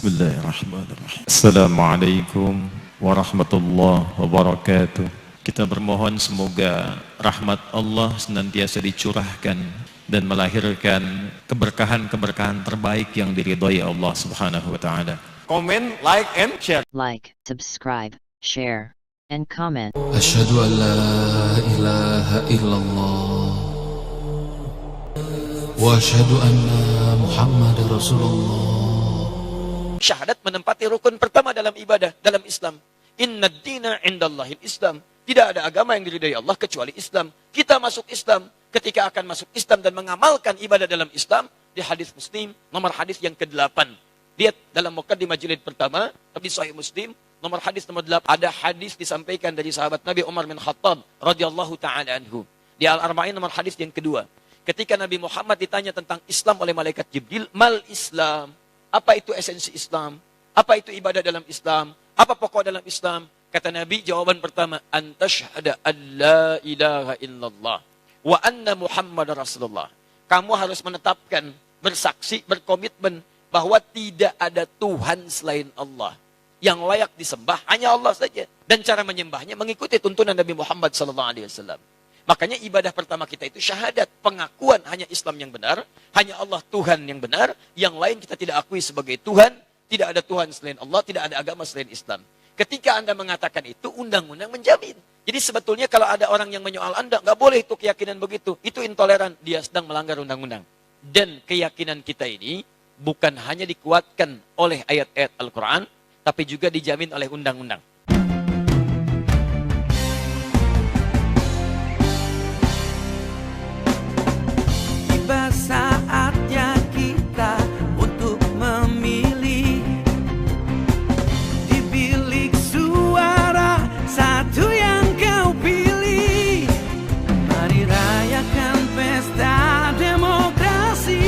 Bismillahirrahmanirrahim. Assalamualaikum warahmatullahi wabarakatuh. Kita bermohon semoga rahmat Allah senantiasa dicurahkan dan melahirkan keberkahan-keberkahan terbaik yang diridhai Allah Subhanahu wa taala. Comment, like, and share. Like, subscribe, share, and comment. Asyhadu an la ilaha illallah wa asyhadu anna Muhammadar Rasulullah. Syahadat menempati rukun pertama dalam ibadah, dalam Islam. Inna dina indallahil Islam. Tidak ada agama yang diridhai Allah kecuali Islam. Kita masuk Islam. Ketika akan masuk Islam dan mengamalkan ibadah dalam Islam, di hadis Muslim, nomor hadis yang ke-8. Lihat dalam muqaddimah jilid pertama, tapi Sahih Muslim, nomor hadis nomor 8. Ada hadis disampaikan dari sahabat Nabi Umar bin Khattab radhiyallahu taala anhu. Di Al-Arba'in nomor hadis yang kedua. Ketika Nabi Muhammad ditanya tentang Islam oleh malaikat Jibril, mal Islam? Apa itu esensi Islam? Apa itu ibadah dalam Islam? Apa pokok dalam Islam? Kata Nabi, jawaban pertama, antashhada an la ilaha illallah wa anna Muhammadar Rasulullah. Kamu harus menetapkan, bersaksi, berkomitmen bahwa tidak ada Tuhan selain Allah. Yang layak disembah hanya Allah saja. Dan cara menyembahnya mengikuti tuntunan Nabi Muhammad SAW. Makanya ibadah pertama kita itu syahadat. Pengakuan hanya Islam yang benar. Hanya Allah Tuhan yang benar. Yang lain kita tidak akui sebagai Tuhan. Tidak ada Tuhan selain Allah. Tidak ada agama selain Islam. Ketika Anda mengatakan itu, undang-undang menjamin. Jadi sebetulnya kalau ada orang yang menyoal Anda, nggak boleh itu keyakinan begitu. Itu intoleran. Dia sedang melanggar undang-undang. Dan keyakinan kita ini bukan hanya dikuatkan oleh ayat-ayat Al-Quran. Tapi juga dijamin oleh undang-undang. Saatnya kita untuk memilih di bilik suara satu yang kau pilih. Mari rayakan pesta demokrasi.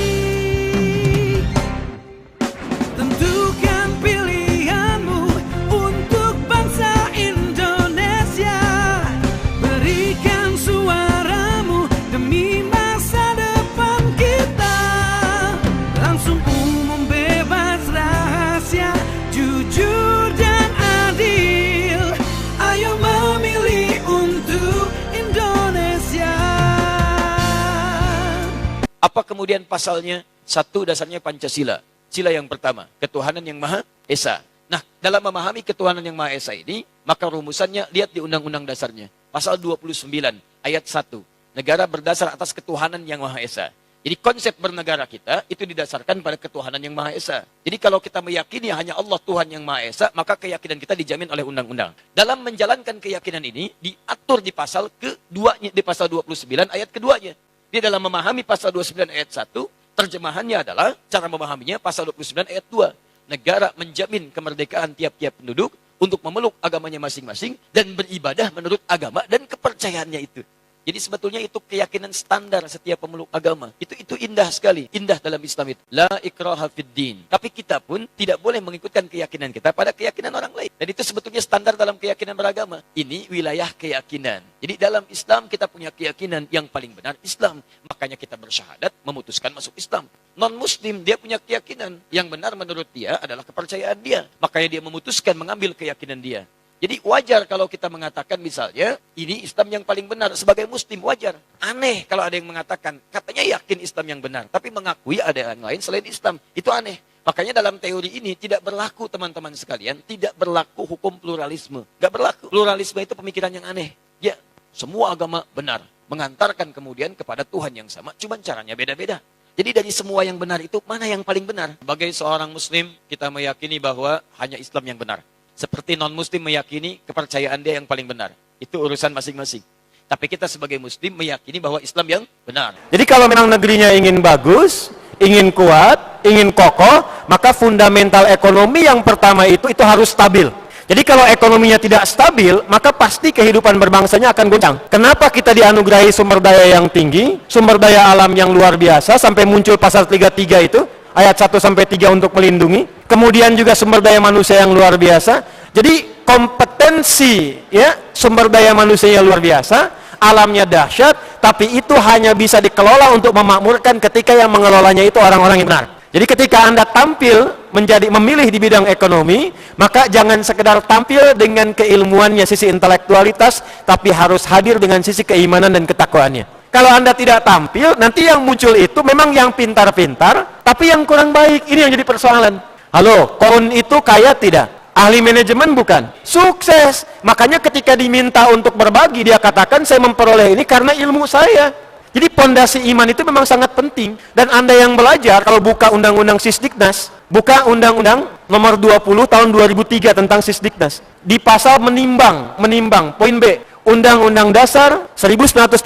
Tentukan pilihanmu untuk bangsa Indonesia. Berikan suaramu demi masa depan kita. Langsung umum, bebas, rahasia, jujur dan adil. Ayo memilih untuk Indonesia. Apa kemudian pasalnya? Satu, dasarnya Pancasila. Sila yang pertama, ketuhanan yang Maha Esa. Nah, dalam memahami ketuhanan yang Maha Esa ini, maka rumusannya lihat di Undang-Undang Dasarnya. Pasal 29, ayat 1. Negara berdasar atas ketuhanan yang Maha Esa. Jadi konsep bernegara kita itu didasarkan pada ketuhanan yang Maha Esa. Jadi kalau kita meyakini hanya Allah Tuhan yang Maha Esa, maka keyakinan kita dijamin oleh undang-undang. Dalam menjalankan keyakinan ini, diatur di pasal keduanya, di pasal 29 ayat keduanya. Di dalam memahami pasal 29 ayat 1, terjemahannya adalah, cara memahaminya pasal 29 ayat 2. Negara menjamin kemerdekaan tiap-tiap penduduk untuk memeluk agamanya masing-masing dan beribadah menurut agama dan kepercayaannya itu. Jadi sebetulnya itu keyakinan standar setiap pemeluk agama. Itu indah sekali. Indah dalam Islam itu. La ikraha fid din. Tapi kita pun tidak boleh mengikutkan keyakinan kita pada keyakinan orang lain. Dan itu sebetulnya standar dalam keyakinan beragama. Ini wilayah keyakinan. Jadi dalam Islam kita punya keyakinan yang paling benar Islam. Makanya kita bersyahadat memutuskan masuk Islam. Non-Muslim dia punya keyakinan. Yang benar menurut dia adalah kepercayaan dia. Makanya dia memutuskan mengambil keyakinan dia. Jadi wajar kalau kita mengatakan misalnya, ini Islam yang paling benar. Sebagai Muslim wajar. Aneh kalau ada yang mengatakan, katanya yakin Islam yang benar. Tapi mengakui ada yang lain selain Islam. Itu aneh. Makanya dalam teori ini tidak berlaku teman-teman sekalian. Tidak berlaku hukum pluralisme. Gak berlaku. Pluralisme itu pemikiran yang aneh. Ya, semua agama benar. Mengantarkan kemudian kepada Tuhan yang sama. Cuma caranya beda-beda. Jadi dari semua yang benar itu, mana yang paling benar? Sebagai seorang Muslim, kita meyakini bahwa hanya Islam yang benar. Seperti non-Muslim meyakini kepercayaan dia yang paling benar. Itu urusan masing-masing. Tapi kita sebagai Muslim meyakini bahwa Islam yang benar. Jadi kalau memang negerinya ingin bagus, ingin kuat, ingin kokoh, maka fundamental ekonomi yang pertama itu harus stabil. Jadi kalau ekonominya tidak stabil, maka pasti kehidupan berbangsanya akan goncang. Kenapa kita dianugerahi sumber daya yang tinggi, sumber daya alam yang luar biasa, sampai muncul pasal 33 itu? Ayat 1-3 untuk melindungi. Kemudian juga sumber daya manusia yang luar biasa. Jadi kompetensi ya sumber daya manusia yang luar biasa, alamnya dahsyat, tapi itu hanya bisa dikelola untuk memakmurkan ketika yang mengelolanya itu orang-orang yang benar. Jadi ketika Anda tampil memilih di bidang ekonomi, maka jangan sekedar tampil dengan keilmuannya, sisi intelektualitas, tapi harus hadir dengan sisi keimanan dan ketakwaannya. Kalau Anda tidak tampil, nanti yang muncul itu memang yang pintar-pintar, tapi yang kurang baik. Ini yang jadi persoalan. Halo, Korun itu kaya tidak? Ahli manajemen bukan? Sukses. Makanya ketika diminta untuk berbagi, dia katakan saya memperoleh ini karena ilmu saya. Jadi pondasi iman itu memang sangat penting. Dan Anda yang belajar, kalau buka undang-undang Sisdiknas, buka undang-undang nomor 20 tahun 2003 tentang Sisdiknas. Di pasal menimbang, poin B, Undang-Undang Dasar 1945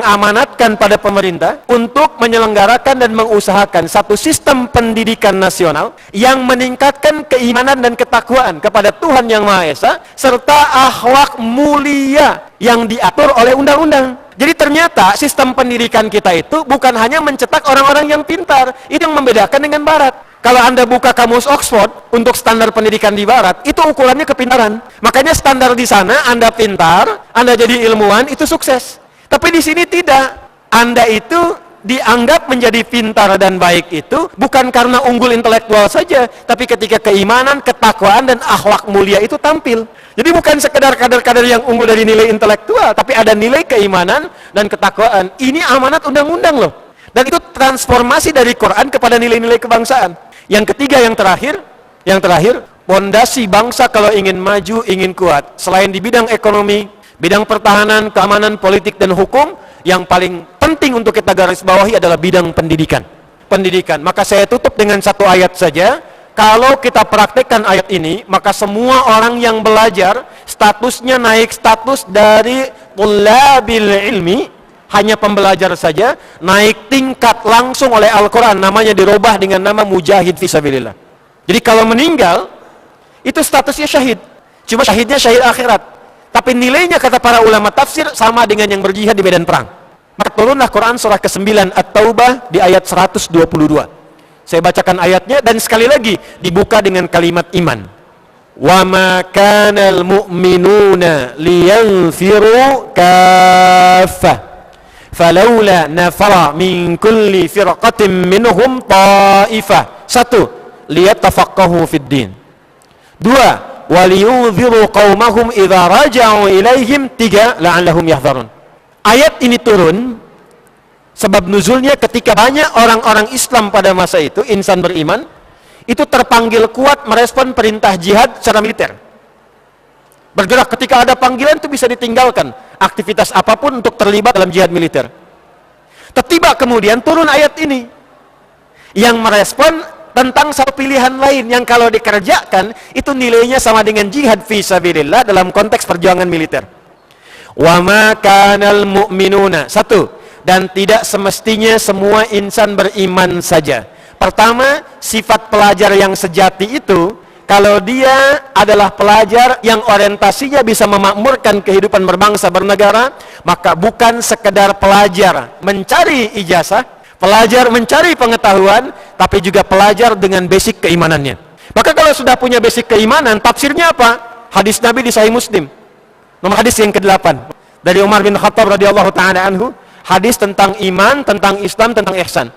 mengamanatkan pada pemerintah untuk menyelenggarakan dan mengusahakan satu sistem pendidikan nasional yang meningkatkan keimanan dan ketakwaan kepada Tuhan Yang Maha Esa serta akhlak mulia yang diatur oleh undang-undang. Jadi ternyata sistem pendidikan kita itu bukan hanya mencetak orang-orang yang pintar, itu yang membedakan dengan Barat. Kalau Anda buka kamus Oxford untuk standar pendidikan di Barat, itu ukurannya kepintaran. Makanya standar di sana Anda pintar, Anda jadi ilmuwan, itu sukses. Tapi di sini tidak. Anda itu dianggap menjadi pintar dan baik itu bukan karena unggul intelektual saja, tapi ketika keimanan, ketakwaan dan akhlak mulia itu tampil. Jadi bukan sekedar kader-kader yang unggul dari nilai intelektual, tapi ada nilai keimanan dan ketakwaan. Ini amanat undang-undang loh. Dan itu transformasi dari Quran kepada nilai-nilai kebangsaan. Yang ketiga, yang terakhir, pondasi bangsa kalau ingin maju, ingin kuat, selain di bidang ekonomi, bidang pertahanan, keamanan, politik, dan hukum, yang paling penting untuk kita garis bawahi adalah bidang pendidikan. Maka saya tutup dengan satu ayat saja. Kalau kita praktekkan ayat ini, maka semua orang yang belajar, statusnya naik status dari thulabil ilmi, hanya pembelajar saja, naik tingkat langsung oleh Al-Quran, namanya dirubah dengan nama mujahid fisabilillah. Jadi kalau meninggal, itu statusnya syahid. Cuma syahidnya syahid akhirat. Tapi nilainya kata para ulama tafsir sama dengan yang berjihad di medan perang. Maka turunlah Quran surah ke-9 At-Taubah di ayat 122. Saya bacakan ayatnya dan sekali lagi dibuka dengan kalimat iman. Wa ma kanal mu'minuna liyanfiru kaffah. Falaula nafara min kulli firqatin minhum ta'ifah. 1. Liyatafaqahu fid din. 2. Waliyunziru qaumahum idza raja'u ilaihim. 3. La'allahum yahdharun. Ayat ini turun sebab nuzulnya ketika banyak orang-orang Islam pada masa itu, insan beriman, itu terpanggil kuat merespon perintah jihad secara militer. Bergerak ketika ada panggilan itu bisa ditinggalkan aktivitas apapun untuk terlibat dalam jihad militer. Tiba kemudian turun ayat ini yang merespon tentang satu pilihan lain yang kalau dikerjakan itu nilainya sama dengan jihad fi sabilillah dalam konteks perjuangan militer. Wa ma kanal mu'minuna. 1. Dan tidak semestinya semua insan beriman saja. Pertama, sifat pelajar yang sejati itu, kalau dia adalah pelajar yang orientasinya bisa memakmurkan kehidupan berbangsa bernegara, maka bukan sekedar pelajar mencari ijazah, pelajar mencari pengetahuan, tapi juga pelajar dengan basic keimanannya. Maka kalau sudah punya basic keimanan, tafsirnya apa? Hadis Nabi di Sahih Muslim. Nomor hadis yang ke-8 dari Umar bin Khattab radhiyallahu taala anhu. Hadis tentang iman, tentang Islam, tentang ihsan.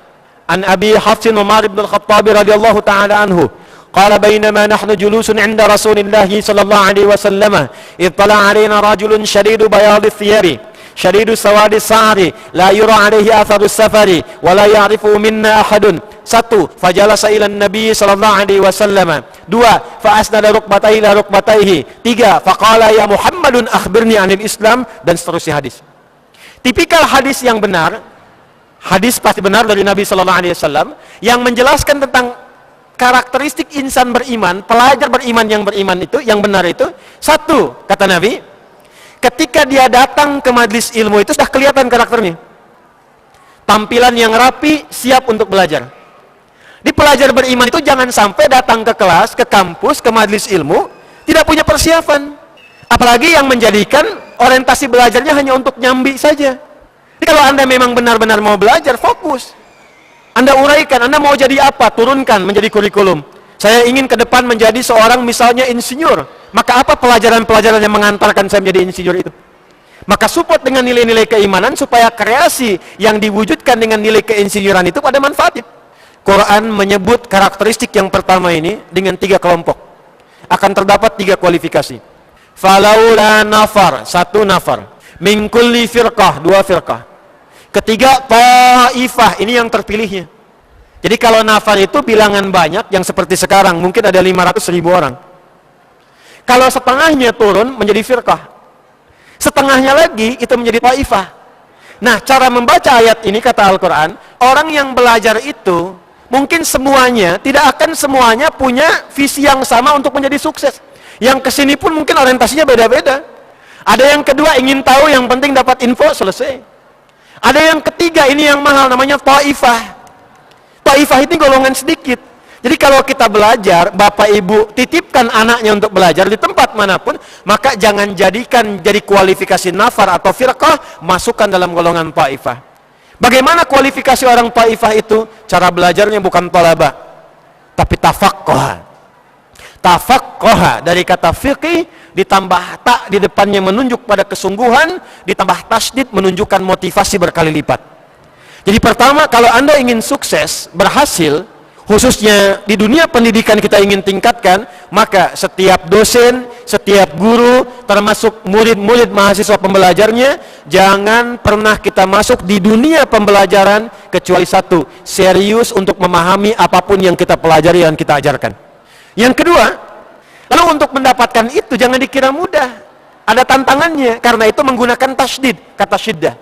An Abi Hafsin Umar bin Khattab radhiyallahu taala anhu, qala bainama nahnu julusun 'inda Rasulillah sallallahu alaihi wasallam, idh tala 'alaina rajulun shadidu bayadi thiyabi, shadidu sawadi sa'ri, la yura 'alaihi atharu safari, wa la ya'rifu minna ahadun. 1. Fajalasa ila Nabi sallallahu alaihi wasallam. 2. Fa asnada rukbatayhi ila rukbatayhi. 3. Faqala ya Muhammadun akhbirni 'anil Islam, dan seterusnya hadis. Tipikal hadis yang benar, hadis pasti benar dari Nabi Sallallahu Alaihi Wasallam yang menjelaskan tentang karakteristik insan beriman, pelajar beriman itu, yang benar itu. 1, kata Nabi, ketika dia datang ke majlis ilmu itu sudah kelihatan karakternya. Tampilan yang rapi, siap untuk belajar. Di pelajar beriman itu jangan sampai datang ke kelas, ke kampus, ke majlis ilmu tidak punya persiapan. Apalagi yang menjadikan orientasi belajarnya hanya untuk nyambi saja. Jadi kalau Anda memang benar-benar mau belajar, fokus. Anda uraikan, Anda mau jadi apa? Turunkan menjadi kurikulum. Saya ingin ke depan menjadi seorang misalnya insinyur. Maka apa pelajaran-pelajaran yang mengantarkan saya menjadi insinyur itu? Maka support dengan nilai-nilai keimanan supaya kreasi yang diwujudkan dengan nilai keinsinyuran itu pada manfaatnya. Quran menyebut karakteristik yang pertama ini dengan 3 kelompok. Akan terdapat 3 kualifikasi. Falaula nafar, 1 nafar. Min kulli firqah, 2 firqah. Ketiga, ta'ifah, ini yang terpilihnya. Jadi kalau nafar itu bilangan banyak, yang seperti sekarang, mungkin ada 500.000 orang. Kalau setengahnya turun menjadi firqah. Setengahnya lagi itu menjadi ta'ifah. Nah, cara membaca ayat ini kata Al-Quran, orang yang belajar itu mungkin semuanya, tidak akan semuanya punya visi yang sama untuk menjadi sukses. Yang kesini pun mungkin orientasinya beda-beda. Ada yang kedua ingin tahu, yang penting dapat info, selesai. Ada yang ketiga, ini yang mahal, namanya ta'ifah. Ta'ifah ini golongan sedikit. Jadi kalau kita belajar, bapak ibu titipkan anaknya untuk belajar di tempat manapun, maka jangan jadikan jadi kualifikasi nafar atau firqah, masukkan dalam golongan ta'ifah. Bagaimana kualifikasi orang ta'ifah itu? Cara belajarnya bukan talaba, tapi tafaqqoha. Tafaqqoha dari kata fiqih, ditambah tak di depannya menunjuk pada kesungguhan, ditambah tasdid menunjukkan motivasi berkali lipat. Jadi pertama, kalau Anda ingin sukses, berhasil, khususnya di dunia pendidikan kita ingin tingkatkan, maka setiap dosen, setiap guru, termasuk murid-murid mahasiswa pembelajarnya, jangan pernah kita masuk di dunia pembelajaran kecuali 1, serius untuk memahami apapun yang kita pelajari dan kita ajarkan. Yang kedua, lalu untuk mendapatkan itu jangan dikira mudah, ada tantangannya, karena itu menggunakan tasydid, kata syiddah.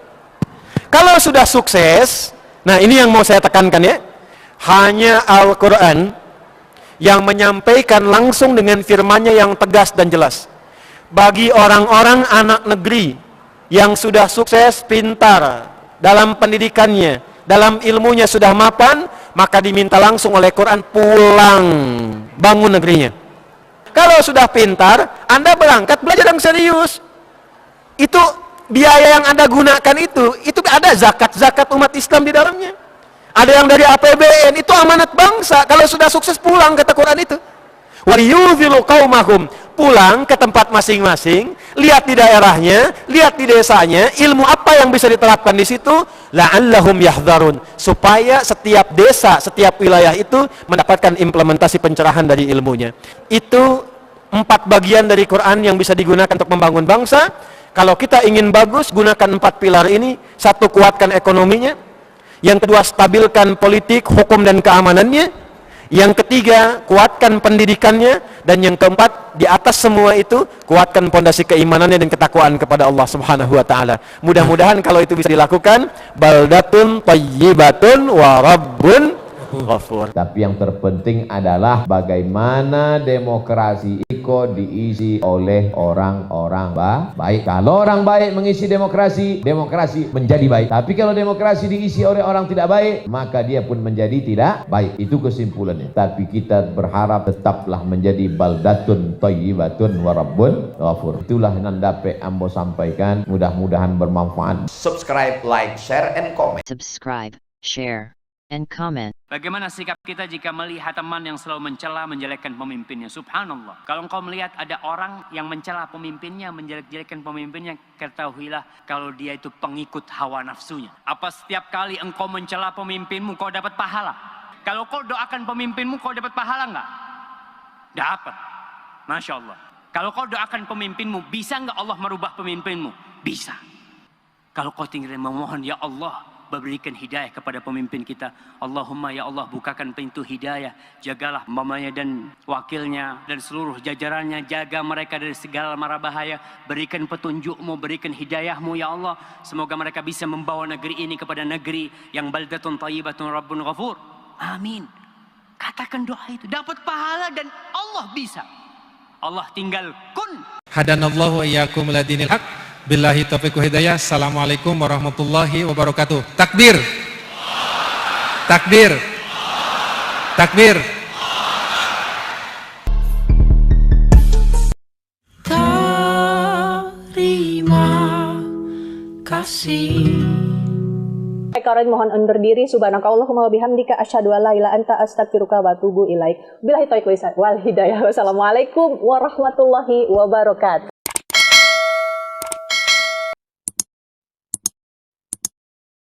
Kalau sudah sukses, nah ini yang mau saya tekankan ya, hanya Al-Quran yang menyampaikan langsung dengan firman-Nya yang tegas dan jelas. Bagi orang-orang anak negeri yang sudah sukses, pintar dalam pendidikannya, dalam ilmunya sudah mapan, maka diminta langsung oleh Quran pulang, bangun negerinya. Kalau sudah pintar, Anda berangkat belajar yang serius. Itu biaya yang Anda gunakan itu ada zakat umat Islam di dalamnya. Ada yang dari APBN, itu amanat bangsa. Kalau sudah sukses pulang, kata Quran itu. Waliyudhilu qaumahum, pulang ke tempat masing-masing, lihat di daerahnya, lihat di desanya, ilmu apa yang bisa diterapkan di situ, la'allahum yahdharun, supaya setiap desa, setiap wilayah itu mendapatkan implementasi pencerahan dari ilmunya. Itu 4 bagian dari Quran yang bisa digunakan untuk membangun bangsa. Kalau kita ingin bagus, gunakan 4 pilar ini. 1, kuatkan ekonominya. Yang kedua, stabilkan politik, hukum dan keamanannya. Yang ketiga, kuatkan pendidikannya. Dan yang keempat, di atas semua itu, kuatkan pondasi keimanannya dan ketakwaan kepada Allah Subhanahu wa taala. Mudah-mudahan kalau itu bisa dilakukan, baldatun thayyibatun wa rabbun ghafur. Tapi yang terpenting adalah bagaimana demokrasi itu diisi oleh orang-orang baik. Kalau orang baik mengisi demokrasi, demokrasi menjadi baik. Tapi kalau demokrasi diisi oleh orang tidak baik, maka dia pun menjadi tidak baik. Itu kesimpulannya. Tapi kita berharap tetaplah menjadi baldatun thayyibatun wa rabbun ghafur. Itulah yang dapat ambo sampaikan. Mudah-mudahan bermanfaat. Subscribe, like, share, and comment. Subscribe, share, and comment. Bagaimana sikap kita jika melihat teman yang selalu mencela, menjelekkan pemimpinnya? Subhanallah. Kalau engkau melihat ada orang yang mencela pemimpinnya, menjelek-jelekkan pemimpinnya, ketahuilah kalau dia itu pengikut hawa nafsunya. Apa setiap kali engkau mencela pemimpinmu, kau dapat pahala? Kalau kau doakan pemimpinmu, kau dapat pahala enggak? Dapat. Masya Allah. Kalau kau doakan pemimpinmu, bisa enggak Allah merubah pemimpinmu? Bisa. Kalau kau tinggal memohon, ya Allah, berikan hidayah kepada pemimpin kita. Allahumma ya Allah, bukakan pintu hidayah. Jagalah mamanya dan wakilnya dan seluruh jajarannya. Jaga mereka dari segala mara bahaya. Berikan petunjukmu, berikan hidayahmu ya Allah. Semoga mereka bisa membawa negeri ini kepada negeri yang baldatun thayyibatun rabbun ghafur. Amin. Katakan doa itu, dapat pahala dan Allah bisa. Allah tinggal kun. Hadanallahu wa iyyakum ila dinil haq. Billahi taufiq wa hidayah. Assalamualaikum warahmatullahi wabarakatuh. Takbir. Takbir. Takbir. Terima kasih. Karin mohon undur diri. Subhanakallahumma wa bihamdika asyhadu an la ilaha illa anta astaghfiruka wa atubu ilaik. Billahi taufiq wal hidayah. Wassalamualaikum warahmatullahi wabarakatuh.